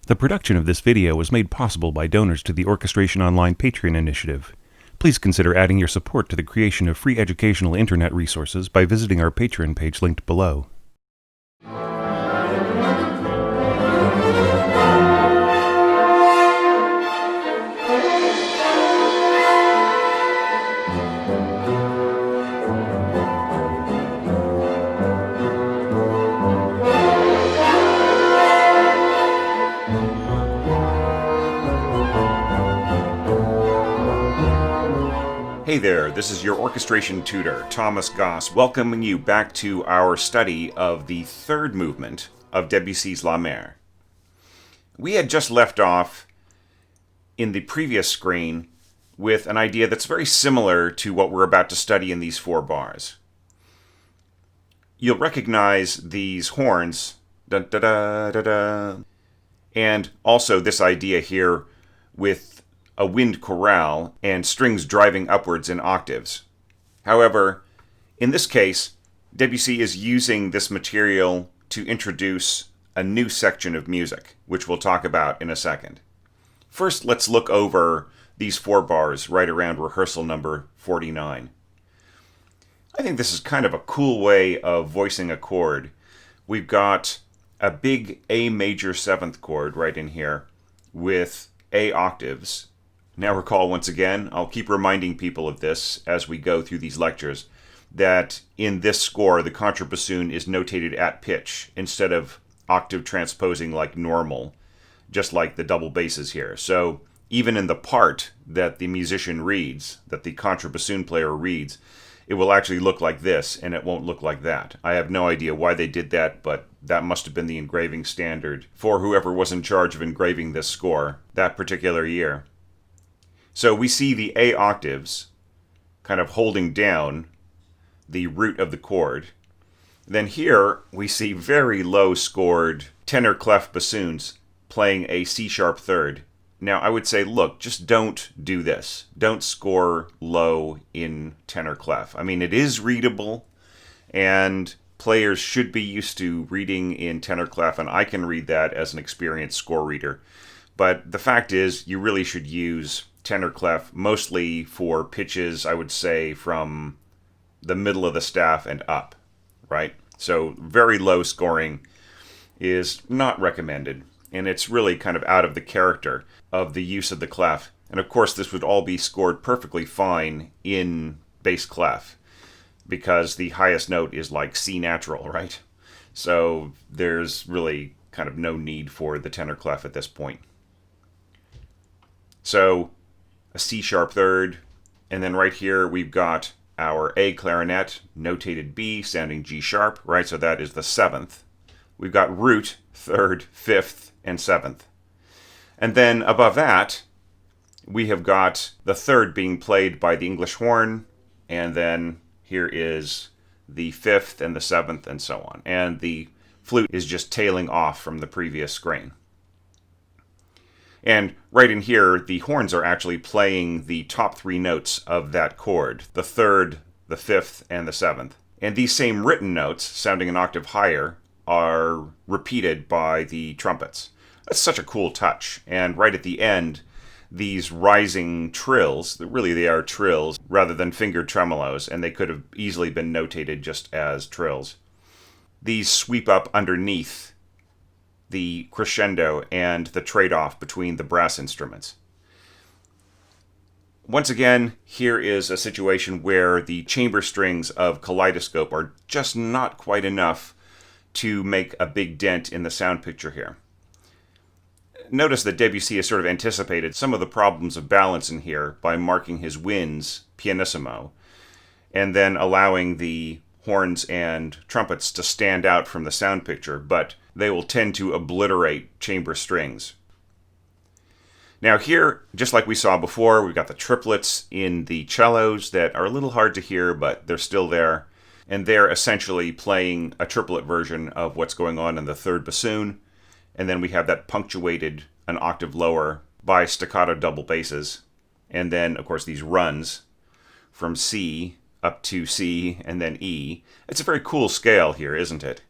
The production of this video was made possible by donors to the Orchestration Online Patreon initiative. Please consider adding your support to the creation of free educational internet resources by visiting our Patreon page linked below. Hey there, this is your orchestration tutor, Thomas Goss, welcoming you back to our study of the third movement of Debussy's La Mer. We had just left off in the previous screen with an idea that's very similar to what we're about to study in these four bars. You'll recognize these horns, da da da da da, and also this idea here with a wind chorale and strings driving upwards in octaves. However, in this case, Debussy is using this material to introduce a new section of music, which we'll talk about in a second. First, let's look over these four bars right around rehearsal number 49. I think this is kind of a cool way of voicing a chord. We've got a big A major seventh chord right in here with A octaves. Now recall once again, I'll keep reminding people of this as we go through these lectures, that in this score the contrabassoon is notated at pitch instead of octave transposing like normal, just like the double basses here. So even in the part that the musician reads, that the contrabassoon player reads, it will actually look like this and it won't look like that. I have no idea why they did that, but that must have been the engraving standard for whoever was in charge of engraving this score that particular year. So we see the A octaves kind of holding down the root of the chord. Then here we see very low scored tenor clef bassoons playing a C sharp third. Now I would say, look, just don't do this. Don't score low in tenor clef. I mean, it is readable and players should be used to reading in tenor clef, and I can read that as an experienced score reader. But the fact is, you really should use tenor clef mostly for pitches, I would say, from the middle of the staff and up, right? So very low scoring is not recommended, and it's really kind of out of the character of the use of the clef. And of course, this would all be scored perfectly fine in bass clef, because the highest note is like C natural, right? So there's really kind of no need for the tenor clef at this point. So a C sharp third, and then right here we've got our A clarinet, notated B, sounding G sharp, right? So that is the seventh. We've got root, third, fifth, and seventh. And then above that, we have got the third being played by the English horn, and then here is the fifth and the seventh, and so on. And the flute is just tailing off from the previous screen. And right in here, the horns are actually playing the top three notes of that chord, the third, the fifth, and the seventh. And these same written notes, sounding an octave higher, are repeated by the trumpets. That's such a cool touch. And right at the end, these rising trills, really they are trills rather than finger tremolos, and they could have easily been notated just as trills. These sweep up underneath the crescendo and the trade-off between the brass instruments. Once again, here is a situation where the chamber strings of Kaleidoscope are just not quite enough to make a big dent in the sound picture here. Notice that Debussy has sort of anticipated some of the problems of balance in here by marking his winds pianissimo, and then allowing the horns and trumpets to stand out from the sound picture, but they will tend to obliterate chamber strings. Now here, just like we saw before, we've got the triplets in the cellos that are a little hard to hear, but they're still there. And they're essentially playing a triplet version of what's going on in the third bassoon. And then we have that punctuated an octave lower by staccato double basses. And then, of course, these runs from C up to C and then E. It's a very cool scale here, isn't it?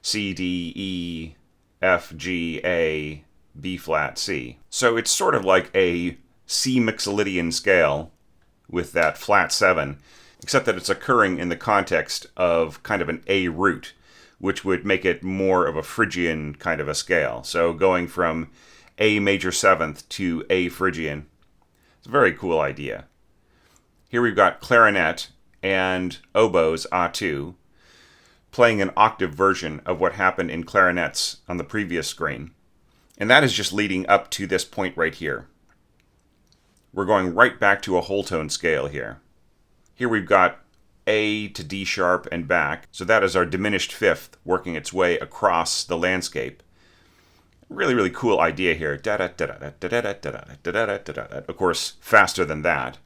C, D, E, F, G, A, B flat, C. So it's sort of like a C Mixolydian scale with that flat 7, except that it's occurring in the context of kind of an A root, which would make it more of a Phrygian kind of a scale. So going from A major 7th to A Phrygian. It's a very cool idea. Here we've got clarinet and oboes A2 playing an octave version of what happened in clarinets on the previous screen. And that is just leading up to this point right here. We're going right back to a whole tone scale here. Here we've got A to D sharp and back. So that is our diminished fifth working its way across the landscape. Really, really cool idea here. Of course, faster than that.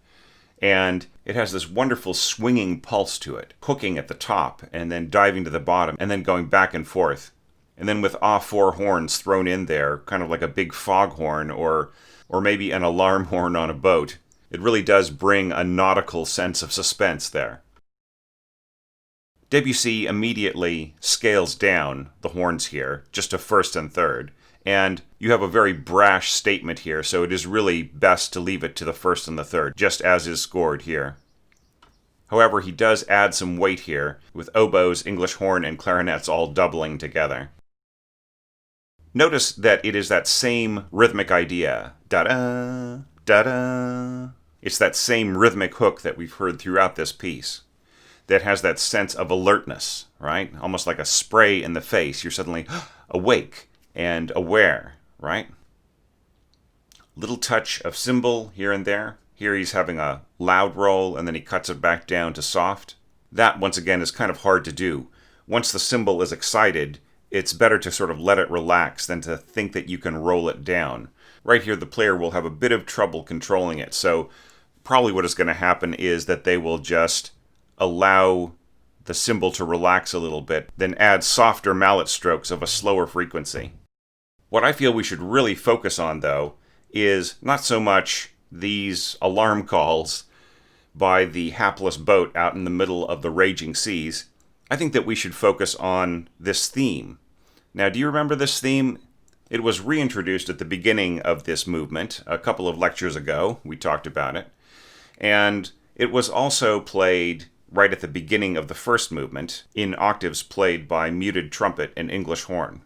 And it has this wonderful swinging pulse to it, hooking at the top and then diving to the bottom and then going back and forth. And then with four horns thrown in there, kind of like a big foghorn or maybe an alarm horn on a boat. It really does bring a nautical sense of suspense there. Debussy immediately scales down the horns here, just to first and third. And you have a very brash statement here, so it is really best to leave it to the first and the third, just as is scored here. However, he does add some weight here, with oboes, English horn, and clarinets all doubling together. Notice that it is that same rhythmic idea. Da-da, da-da. It's that same rhythmic hook that we've heard throughout this piece that has that sense of alertness, right? Almost like a spray in the face. You're suddenly awake and aware, right? Little touch of cymbal here and there. Here he's having a loud roll and then he cuts it back down to soft. That, once again, is kind of hard to do. Once the cymbal is excited, it's better to sort of let it relax than to think that you can roll it down. Right here, the player will have a bit of trouble controlling it. So probably what is going to happen is that they will just allow the cymbal to relax a little bit, then add softer mallet strokes of a slower frequency. What I feel we should really focus on, though, is not so much these alarm calls by the hapless boat out in the middle of the raging seas. I think that we should focus on this theme. Now, do you remember this theme? It was reintroduced at the beginning of this movement a couple of lectures ago. We talked about it. And it was also played right at the beginning of the first movement in octaves played by muted trumpet and English horn.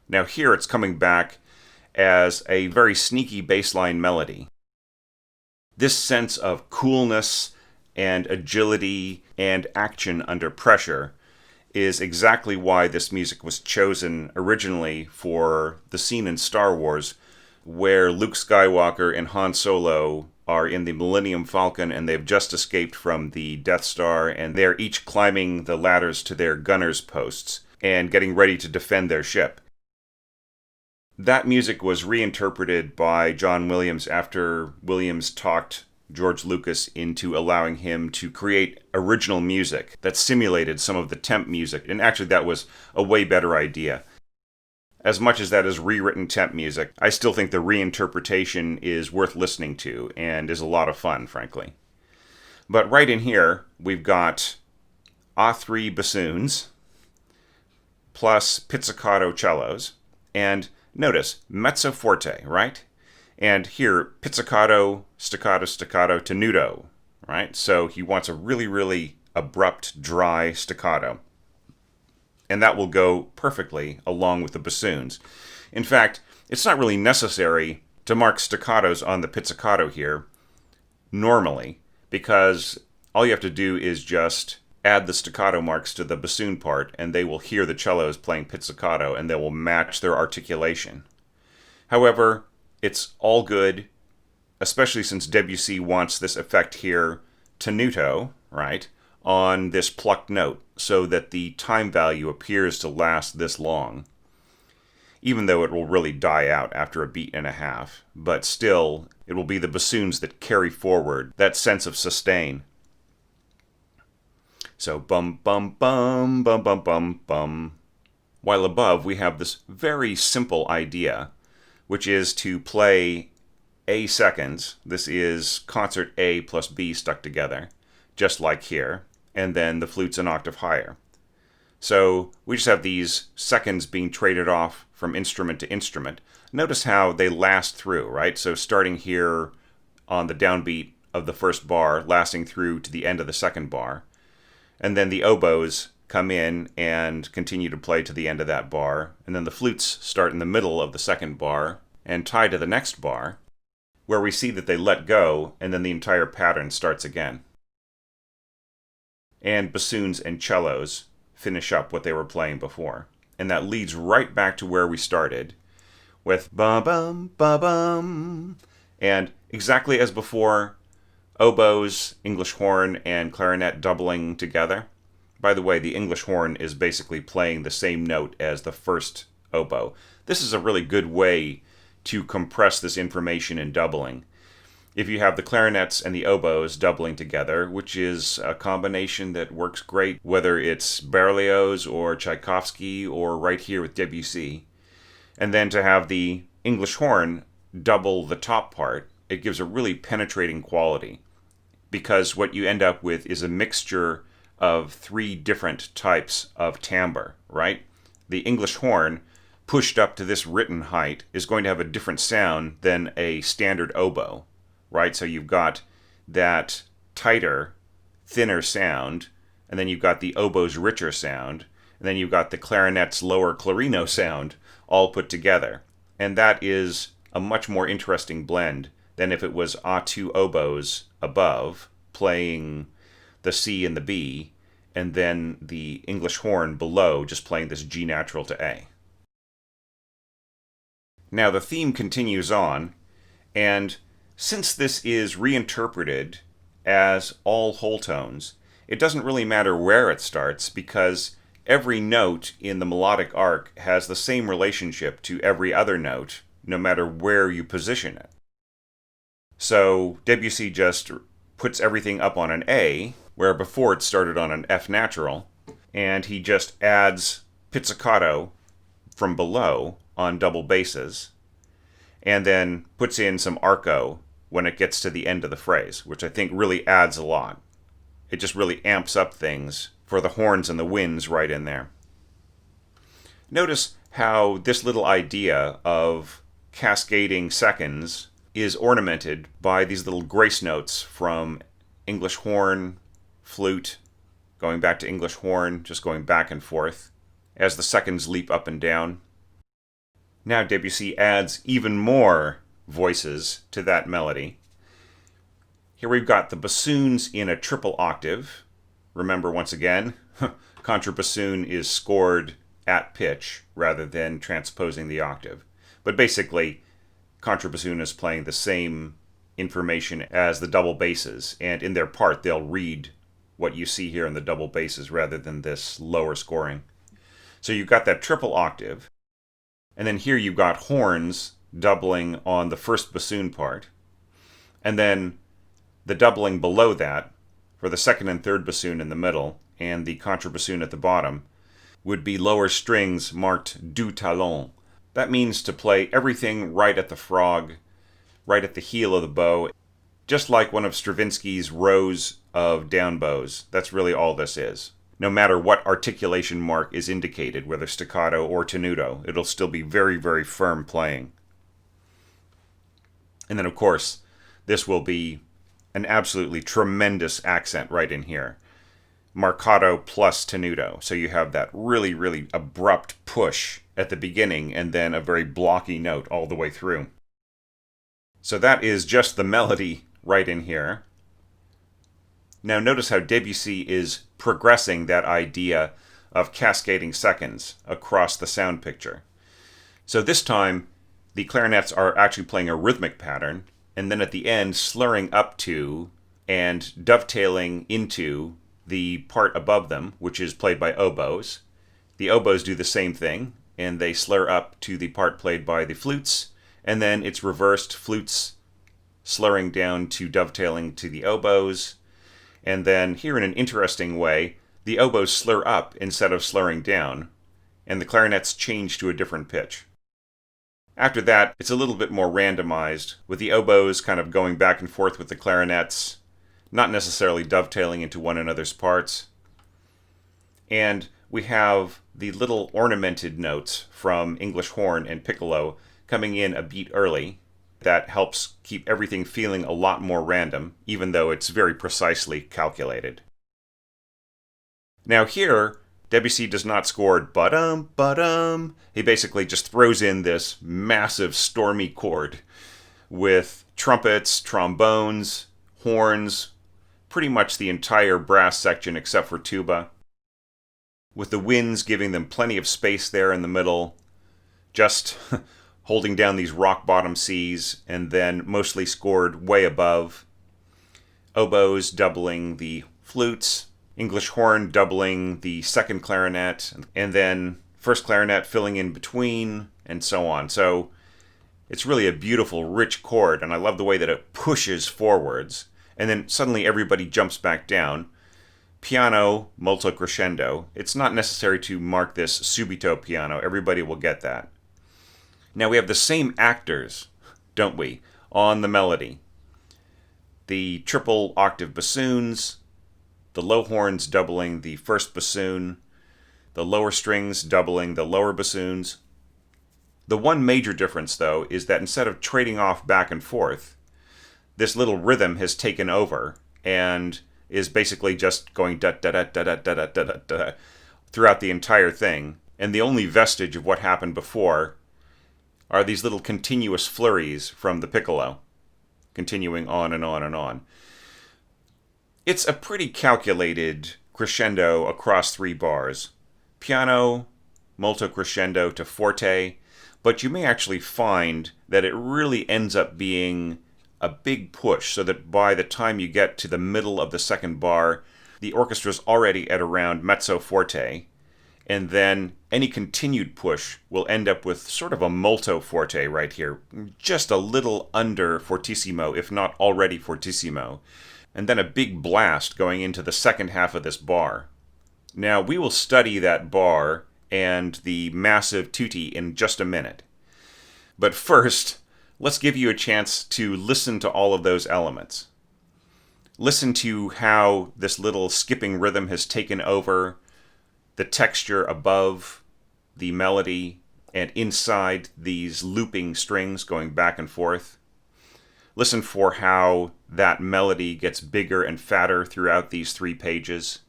Now here it's coming back as a very sneaky bassline melody. This sense of coolness and agility and action under pressure is exactly why this music was chosen originally for the scene in Star Wars where Luke Skywalker and Han Solo are in the Millennium Falcon and they've just escaped from the Death Star and they're each climbing the ladders to their gunners' posts and getting ready to defend their ship. That music was reinterpreted by John Williams after Williams talked George Lucas into allowing him to create original music that simulated some of the temp music, and actually that was a way better idea. As much as that is rewritten temp music, I still think the reinterpretation is worth listening to and is a lot of fun, frankly. But right in here, we've got A3 bassoons plus pizzicato cellos, and notice mezzo forte, right? And here, pizzicato, staccato, staccato, tenuto, right? So he wants a really, really abrupt, dry staccato. And that will go perfectly along with the bassoons. In fact, it's not really necessary to mark staccatos on the pizzicato here, normally, because all you have to do is just add the staccato marks to the bassoon part, and they will hear the cellos playing pizzicato, and they will match their articulation. However, it's all good, especially since Debussy wants this effect here, tenuto, right, on this plucked note, so that the time value appears to last this long, even though it will really die out after a beat and a half. But still, it will be the bassoons that carry forward that sense of sustain. So bum bum bum bum bum bum bum. While above we have this very simple idea, which is to play A seconds. This is concert A plus B stuck together, just like here, and then the flute's an octave higher. So we just have these seconds being traded off from instrument to instrument. Notice how they last through, right? So starting here on the downbeat of the first bar, lasting through to the end of the second bar. And then the oboes come in and continue to play to the end of that bar. And then the flutes start in the middle of the second bar and tie to the next bar, where we see that they let go, and then the entire pattern starts again. And bassoons and cellos finish up what they were playing before. And that leads right back to where we started, with ba-bum, ba-bum. And exactly as before, oboes, English horn, and clarinet doubling together. By the way, the English horn is basically playing the same note as the first oboe. This is a really good way to compress this information in doubling. If you have the clarinets and the oboes doubling together, which is a combination that works great, whether it's Berlioz or Tchaikovsky or right here with Debussy, and then to have the English horn double the top part, it gives a really penetrating quality, because what you end up with is a mixture of three different types of timbre, right? The English horn, pushed up to this written height, is going to have a different sound than a standard oboe, right? So you've got that tighter, thinner sound, and then you've got the oboe's richer sound, and then you've got the clarinet's lower clarino sound all put together. And that is a much more interesting blend than if it was two oboes above playing the C and the B, and then the English horn below just playing this G natural to A. Now the theme continues on, and since this is reinterpreted as all whole tones, it doesn't really matter where it starts, because every note in the melodic arc has the same relationship to every other note, no matter where you position it. So Debussy just puts everything up on an A, where before it started on an F natural, and he just adds pizzicato from below on double basses, and then puts in some arco when it gets to the end of the phrase, which I think really adds a lot. It just really amps up things for the horns and the winds right in there. Notice how this little idea of cascading seconds is ornamented by these little grace notes from English horn, flute, going back to English horn, just going back and forth as the seconds leap up and down. Now Debussy adds even more voices to that melody. Here we've got the bassoons in a triple octave. Remember, once again, contrabassoon is scored at pitch rather than transposing the octave. But basically, contrabassoon is playing the same information as the double basses, and in their part they'll read what you see here in the double basses rather than this lower scoring. So you've got that triple octave, and then here you've got horns doubling on the first bassoon part, and then the doubling below that for the second and third bassoon in the middle, and the contrabassoon at the bottom, would be lower strings marked du talon. That means to play everything right at the frog, right at the heel of the bow, just like one of Stravinsky's rows of down bows. That's really all this is. No matter what articulation mark is indicated, whether staccato or tenuto, it'll still be very, very firm playing. And then, of course, this will be an absolutely tremendous accent right in here. Marcato plus tenuto. So you have that really, really abrupt push at the beginning and then a very blocky note all the way through. So that is just the melody right in here. Now notice how Debussy is progressing that idea of cascading seconds across the sound picture. So this time, the clarinets are actually playing a rhythmic pattern, and then at the end slurring up to and dovetailing into the part above them, which is played by oboes. The oboes do the same thing, and they slur up to the part played by the flutes, and then it's reversed, flutes slurring down to dovetailing to the oboes, and then here in an interesting way, the oboes slur up instead of slurring down, and the clarinets change to a different pitch. After that, it's a little bit more randomized, with the oboes kind of going back and forth with the clarinets, not necessarily dovetailing into one another's parts. And we have the little ornamented notes from English horn and piccolo coming in a beat early. That helps keep everything feeling a lot more random, even though it's very precisely calculated. Now here, Debussy does not score ba-dum. He basically just throws in this massive stormy chord with trumpets, trombones, horns, pretty much the entire brass section except for tuba, with the winds giving them plenty of space there in the middle, just holding down these rock bottom Cs, and then mostly scored way above. Oboes doubling the flutes, English horn doubling the second clarinet, and then first clarinet filling in between, and so on. So it's really a beautiful, rich chord, and I love the way that it pushes forwards, and then suddenly everybody jumps back down. Piano, molto crescendo. It's not necessary to mark this subito piano. Everybody will get that. Now we have the same actors, don't we, on the melody. The triple octave bassoons, the low horns doubling the first bassoon, the lower strings doubling the lower bassoons. The one major difference, though, is that instead of trading off back and forth, this little rhythm has taken over and is basically just going da-da-da-da-da-da-da-da-da throughout the entire thing. And the only vestige of what happened before are these little continuous flurries from the piccolo, continuing on and on and on. It's a pretty calculated crescendo across 3 bars. Piano, molto crescendo to forte, but you may actually find that it really ends up being a big push, so that by the time you get to the middle of the second bar, the orchestra's already at around mezzo forte, and then any continued push will end up with sort of a molto forte right here, just a little under fortissimo, if not already fortissimo, and then a big blast going into the second half of this bar. Now, we will study that bar and the massive tutti in just a minute. But first, let's give you a chance to listen to all of those elements. Listen to how this little skipping rhythm has taken over the texture above the melody and inside these looping strings going back and forth. Listen for how that melody gets bigger and fatter throughout these 3 pages.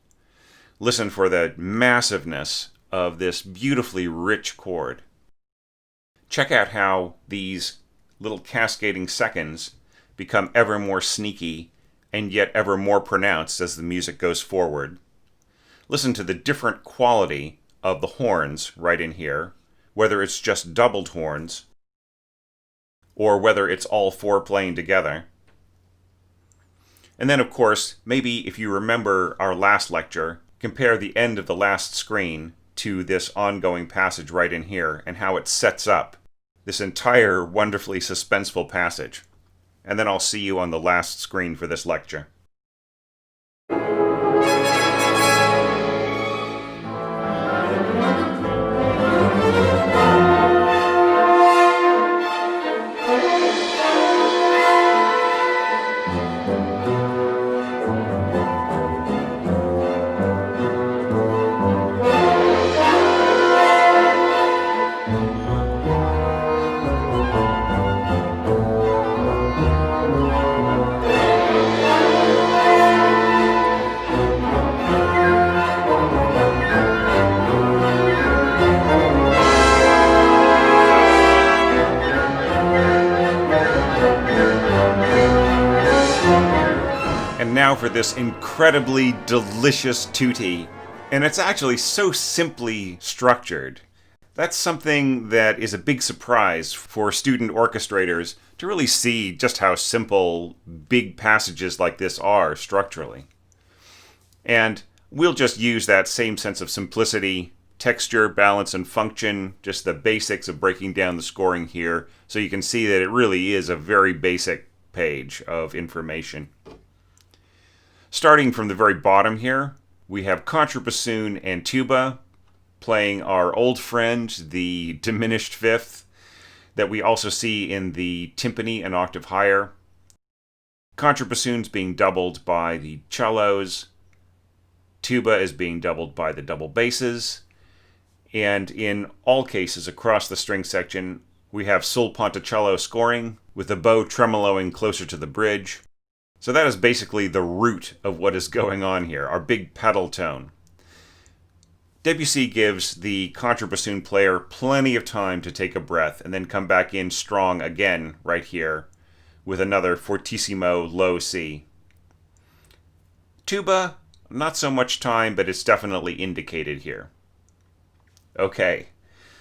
Listen for the massiveness of this beautifully rich chord. Check out how these little cascading seconds become ever more sneaky and yet ever more pronounced as the music goes forward. Listen to the different quality of the horns right in here, whether it's just doubled horns or whether it's all 4 playing together. And then, of course, maybe if you remember our last lecture, compare the end of the last screen to this ongoing passage right in here and how it sets up this entire wonderfully suspenseful passage. And then I'll see you on the last screen for this lecture. Now for this incredibly delicious tutti. And it's actually so simply structured. That's something that is a big surprise for student orchestrators to really see just how simple big passages like this are structurally. And we'll just use that same sense of simplicity, texture, balance, and function, just the basics of breaking down the scoring here, so you can see that it really is a very basic page of information. Starting from the very bottom here, we have contrabassoon and tuba playing our old friend, the diminished fifth, that we also see in the timpani an octave higher. Contrabassoons being doubled by the cellos. Tuba is being doubled by the double basses. And in all cases across the string section, we have sul ponticello scoring, with the bow tremoloing closer to the bridge. So that is basically the root of what is going on here, our big pedal tone. Debussy gives the contrabassoon player plenty of time to take a breath and then come back in strong again right here with another fortissimo low C. Tuba, not so much time, but it's definitely indicated here. Okay,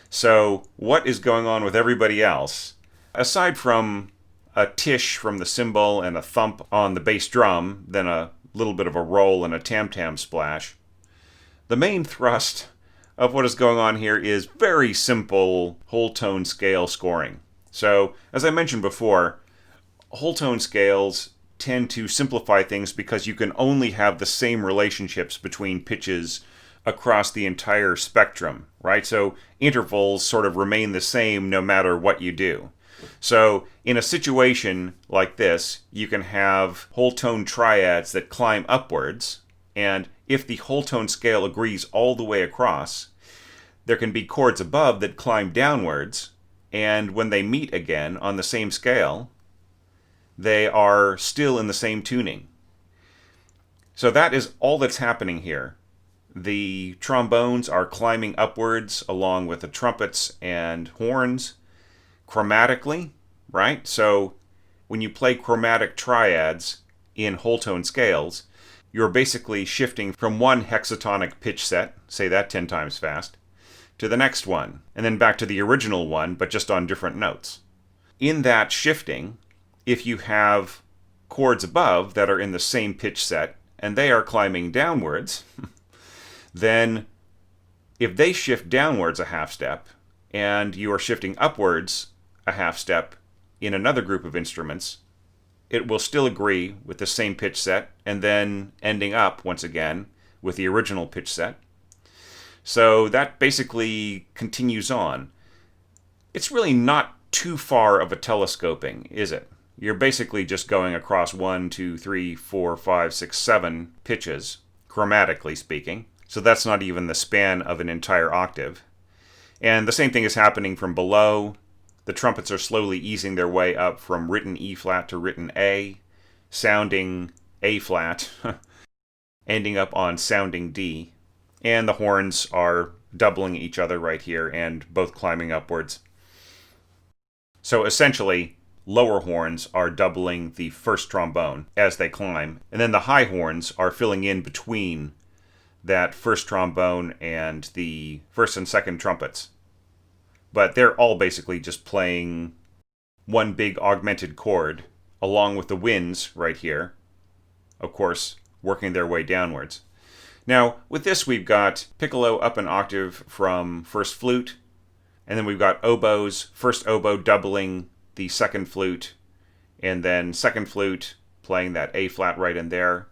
so what is going on with everybody else? Aside from a tish from the cymbal and a thump on the bass drum, then a little bit of a roll and a tam-tam splash, the main thrust of what is going on here is very simple whole tone scale scoring. So, as I mentioned before, whole tone scales tend to simplify things because you can only have the same relationships between pitches across the entire spectrum, right? So intervals sort of remain the same no matter what you do. So in a situation like this, you can have whole tone triads that climb upwards, and if the whole tone scale agrees all the way across, there can be chords above that climb downwards, and when they meet again on the same scale, they are still in the same tuning. So that is all that's happening here. The trombones are climbing upwards along with the trumpets and horns chromatically, right? So when you play chromatic triads in whole tone scales, you're basically shifting from one hexatonic pitch set, say that 10 times fast, to the next one, and then back to the original one, but just on different notes. In that shifting, if you have chords above that are in the same pitch set, and they are climbing downwards, then if they shift downwards a half step, and you are shifting upwards a half step in another group of instruments, it will still agree with the same pitch set, and then ending up, once again, with the original pitch set. So that basically continues on. It's really not too far of a telescoping, is it? You're basically just going across 1, 2, 3, 4, 5, 6, 7 pitches, chromatically speaking. So that's not even the span of an entire octave. And the same thing is happening from below. The trumpets are slowly easing their way up from written E flat to written A, sounding A flat, ending up on sounding D. And the horns are doubling each other right here and both climbing upwards. So essentially, lower horns are doubling the first trombone as they climb, and then the high horns are filling in between that first trombone and the first and second trumpets. But they're all basically just playing one big augmented chord, along with the winds right here, of course, working their way downwards. Now, with this we've got piccolo up an octave from first flute, and then we've got oboes, first oboe doubling the second flute, and then second flute playing that A flat right in there.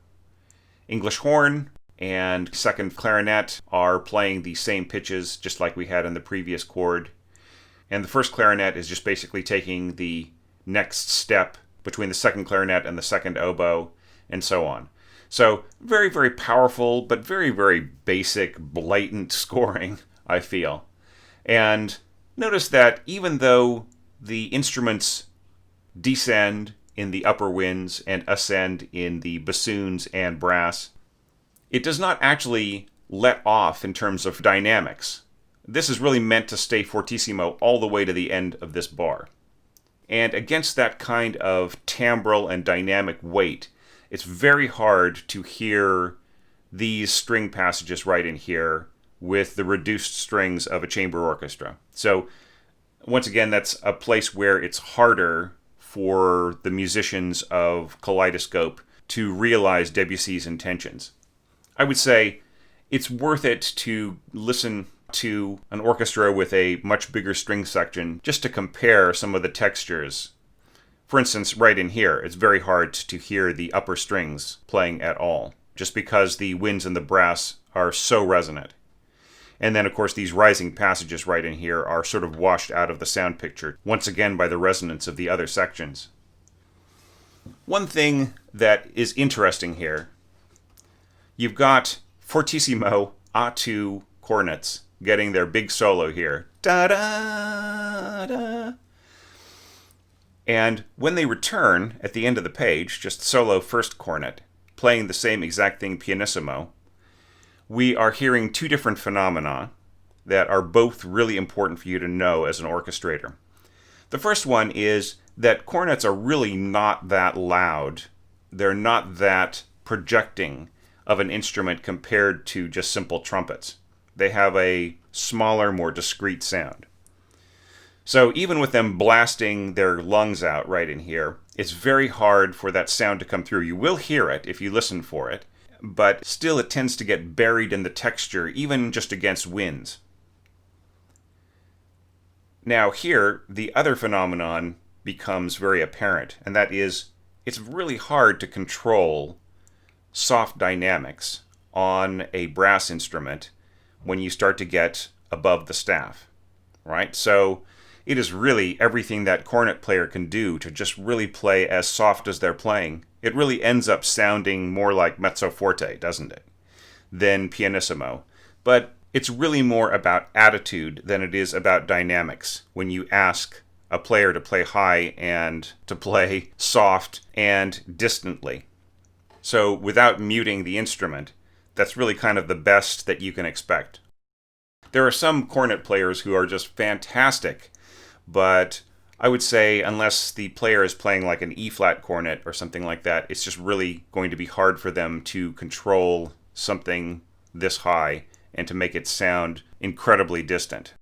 English horn and second clarinet are playing the same pitches just like we had in the previous chord. And the first clarinet is just basically taking the next step between the second clarinet and the second oboe, and so on. So very, very powerful, but very, very basic, blatant scoring, I feel. And notice that even though the instruments descend in the upper winds and ascend in the bassoons and brass, it does not actually let off in terms of dynamics. This is really meant to stay fortissimo all the way to the end of this bar. And against that kind of timbral and dynamic weight, it's very hard to hear these string passages right in here with the reduced strings of a chamber orchestra. So, once again, that's a place where it's harder for the musicians of Kaleidoscope to realize Debussy's intentions. I would say it's worth it to listen to an orchestra with a much bigger string section just to compare some of the textures. For instance, right in here, it's very hard to hear the upper strings playing at all, just because the winds and the brass are so resonant. And then, of course, these rising passages right in here are sort of washed out of the sound picture, once again by the resonance of the other sections. One thing that is interesting here, you've got fortissimo A2 cornets getting their big solo here. Da da da. And when they return at the end of the page, just solo first cornet, playing the same exact thing pianissimo, we are hearing two different phenomena that are both really important for you to know as an orchestrator. The first one is that cornets are really not that loud. They're not that projecting of an instrument compared to just simple trumpets. They have a smaller, more discrete sound. So even with them blasting their lungs out right in here, it's very hard for that sound to come through. You will hear it if you listen for it, but still it tends to get buried in the texture, even just against winds. Now here, the other phenomenon becomes very apparent, and that is it's really hard to control soft dynamics on a brass instrument when you start to get above the staff, right? So it is really everything that cornet player can do to just really play as soft as they're playing. It really ends up sounding more like mezzo forte, doesn't it, than pianissimo. But it's really more about attitude than it is about dynamics when you ask a player to play high and to play soft and distantly. So without muting the instrument, that's really kind of the best that you can expect. There are some cornet players who are just fantastic, but I would say unless the player is playing like an E-flat cornet or something like that, it's just really going to be hard for them to control something this high and to make it sound incredibly distant.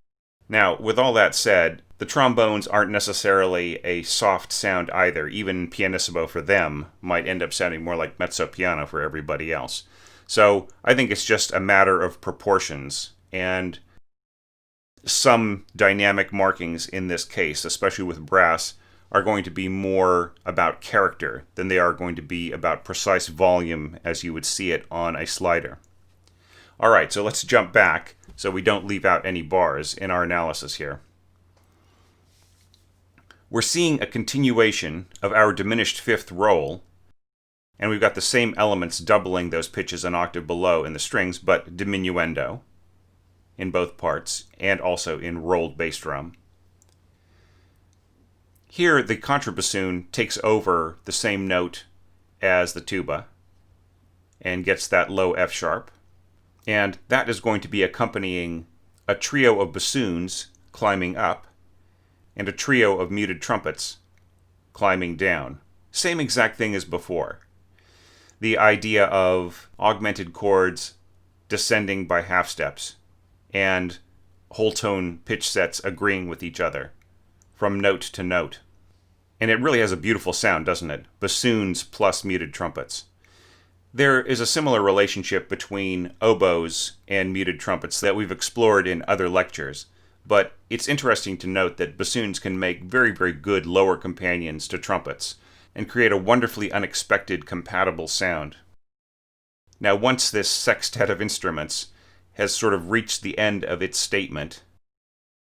Now, with all that said, the trombones aren't necessarily a soft sound either. Even pianissimo for them might end up sounding more like mezzo piano for everybody else. So I think it's just a matter of proportions, and some dynamic markings in this case, especially with brass, are going to be more about character than they are going to be about precise volume as you would see it on a slider. All right, so let's jump back so we don't leave out any bars in our analysis here. We're seeing a continuation of our diminished fifth roll, and we've got the same elements doubling those pitches an octave below in the strings, but diminuendo in both parts, and also in rolled bass drum. Here, the contrabassoon takes over the same note as the tuba and gets that low F sharp, and that is going to be accompanying a trio of bassoons climbing up and a trio of muted trumpets climbing down. Same exact thing as before. The idea of augmented chords descending by half steps and whole tone pitch sets agreeing with each other from note to note. And it really has a beautiful sound, doesn't it? Bassoons plus muted trumpets. There is a similar relationship between oboes and muted trumpets that we've explored in other lectures, but it's interesting to note that bassoons can make very, very good lower companions to trumpets and create a wonderfully unexpected compatible sound. Now, once this sextet of instruments has sort of reached the end of its statement,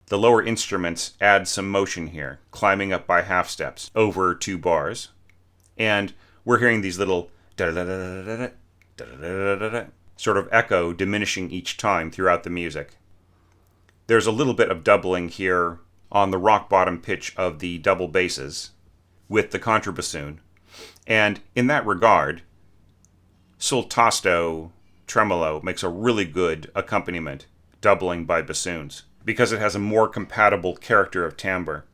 the lower instruments add some motion here, climbing up by half steps over 2 bars, and we're hearing these little da-da-da-da-da-da, da-da-da-da-da, sort of echo diminishing each time throughout the music. There's a little bit of doubling here on the rock bottom pitch of the double basses with the contrabassoon, and in that regard, sul tasto tremolo makes a really good accompaniment, doubling by bassoons, because it has a more compatible character of timbre.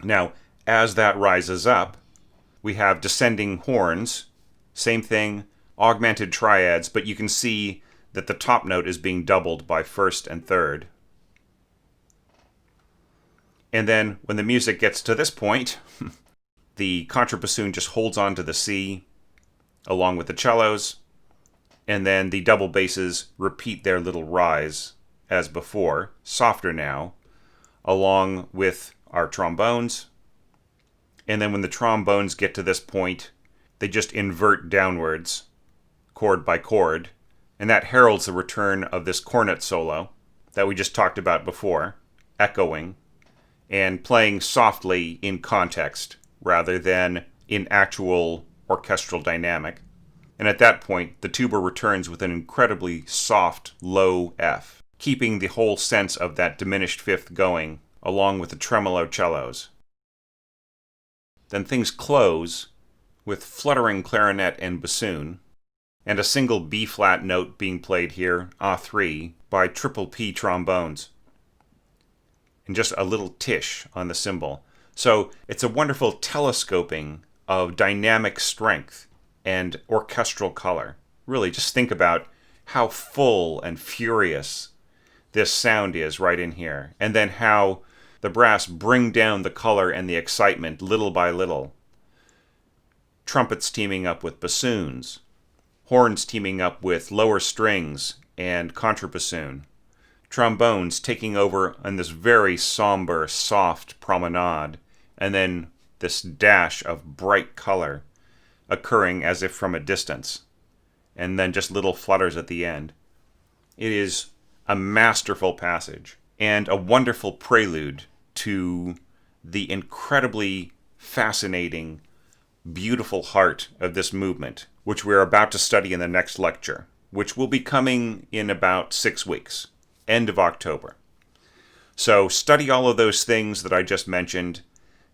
Now, as that rises up, we have descending horns, same thing, augmented triads, but you can see that the top note is being doubled by first and third. And then when the music gets to this point, the contrabassoon just holds on to the C along with the cellos, and then the double basses repeat their little rise as before, softer now, along with our trombones. And then when the trombones get to this point, they just invert downwards, chord by chord, and that heralds the return of this cornet solo that we just talked about before, echoing and playing softly in context rather than in actual orchestral dynamic. And at that point, the tuba returns with an incredibly soft, low F, keeping the whole sense of that diminished fifth going, along with the tremolo cellos. Then things close with fluttering clarinet and bassoon, and a single B-flat note being played here, A3, by triple P trombones, and just a little tish on the cymbal. So it's a wonderful telescoping of dynamic strength and orchestral color. Really, just think about how full and furious this sound is right in here, and then how the brass bring down the color and the excitement little by little. Trumpets teaming up with bassoons, horns teaming up with lower strings and contrabassoon, trombones taking over on this very somber, soft promenade, and then this dash of bright color occurring as if from a distance, and then just little flutters at the end. It is a masterful passage and a wonderful prelude to the incredibly fascinating, beautiful heart of this movement, which we're about to study in the next lecture, which will be coming in about 6 weeks, end of October. So study all of those things that I just mentioned,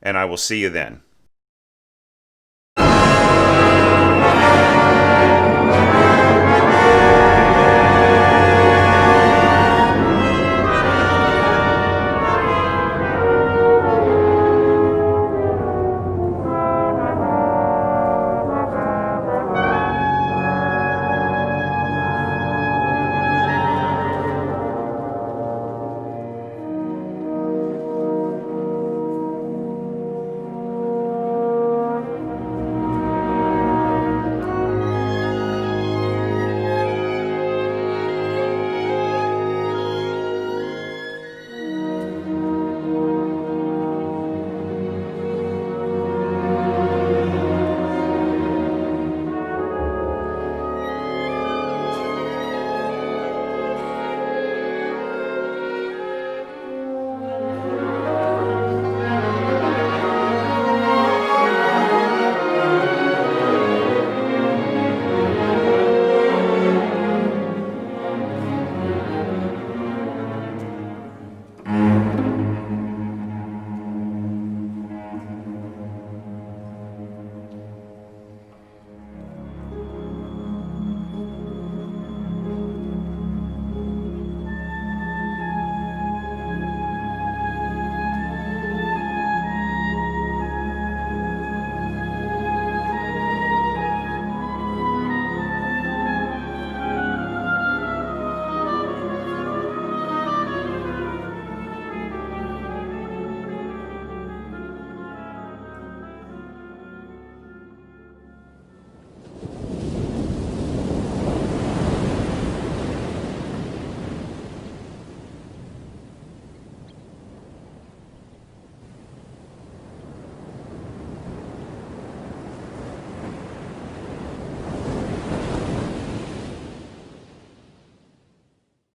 and I will see you then.